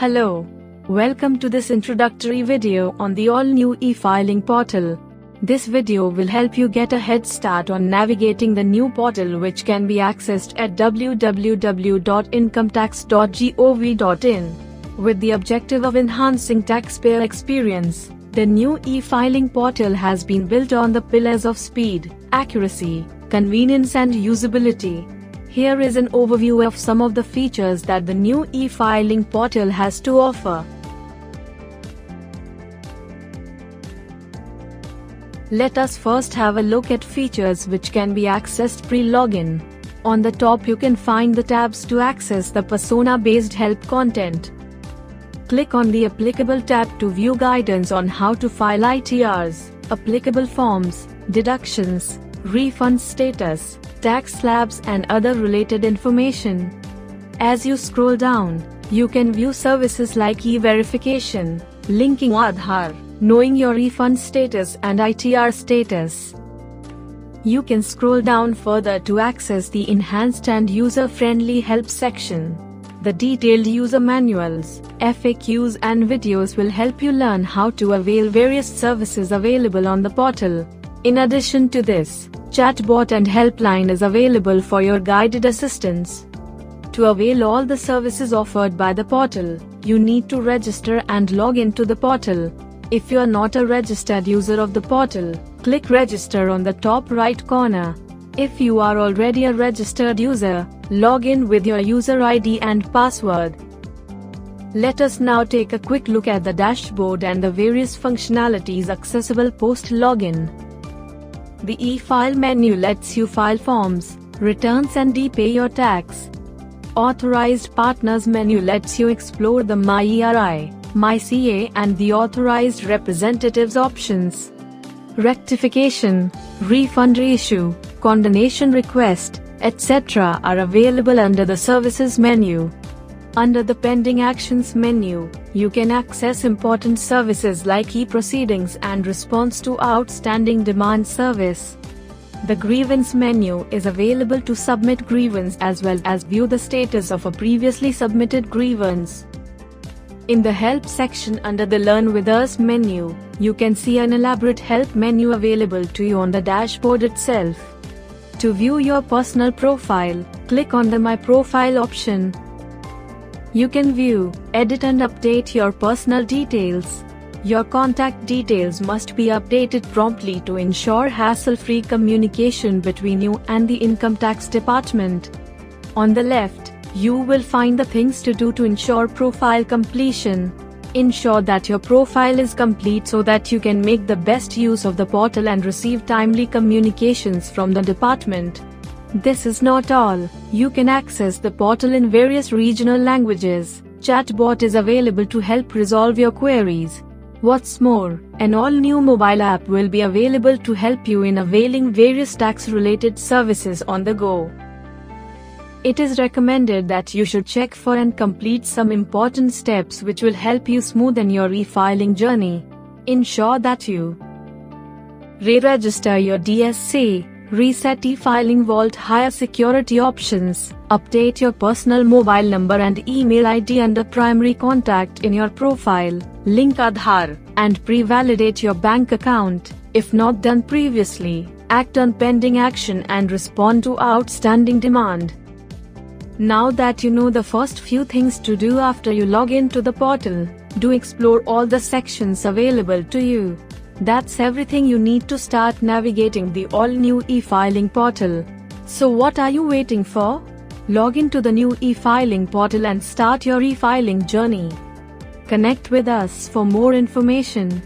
Hello. Welcome to this introductory video on the all-new e-filing portal. This video will help you get a head start on navigating the new portal, which can be accessed at www.incometax.gov.in. With the objective of enhancing taxpayer experience, the new e-filing portal has been built on the pillars of speed, accuracy, convenience and usability. Here is an overview of some of the features that the new e-filing portal has to offer. Let us first have a look at features which can be accessed pre-login. On the top you can find the tabs to access the persona-based help content. Click on the applicable tab to view guidance on how to file ITRs, applicable forms, deductions, refund status, tax slabs and other related information. As you scroll down, you can view services like e-verification, linking Aadhaar, knowing your refund status and ITR status. You can scroll down further to access the enhanced and user-friendly help section. The detailed user manuals, FAQs and videos will help you learn how to avail various services available on the portal. In addition to this, chatbot and helpline is available for your guided assistance. To avail all the services offered by the portal, you need to register and log into the portal. If you are not a registered user of the portal, click register on the top right corner. If you are already a registered user, log in with your user ID and password. Let us now take a quick look at the dashboard and the various functionalities accessible post-login. The e-file menu lets you file forms, returns and e-pay your tax. Authorized Partners menu lets you explore the MyERI, MyCA and the Authorized Representatives options. Rectification, refund reissue, condonation request, etc. are available under the Services menu. Under the Pending Actions menu, you can access important services like e-proceedings and response to outstanding demand service. The Grievance menu is available to submit grievance as well as view the status of a previously submitted grievance. In the Help section under the Learn with Us menu, you can see an elaborate help menu available to you on the dashboard itself. To view your personal profile, click on the My Profile option. You can view, edit and update your personal details. Your contact details must be updated promptly to ensure hassle-free communication between you and the Income Tax Department. On the left, you will find the things to do to ensure profile completion. Ensure that your profile is complete so that you can make the best use of the portal and receive timely communications from the department. This is not all. You can access the portal in various regional languages. Chatbot is available to help resolve your queries. What's more, an all-new mobile app will be available to help you in availing various tax-related services on the go. It is recommended that you should check for and complete some important steps which will help you smoothen your e-filing journey. Ensure that you re-register your DSC, reset e-filing vault higher security options, update your personal mobile number and email ID under primary contact in your profile, link Aadhaar, and pre-validate your bank account, if not done previously. Act on pending action and respond to outstanding demand. Now that you know the first few things to do after you log into the portal, do explore all the sections available to you. That's everything you need to start navigating the all-new e-filing portal. So what are you waiting for? Log into the new e-filing portal and start your e-filing journey. Connect with us for more information.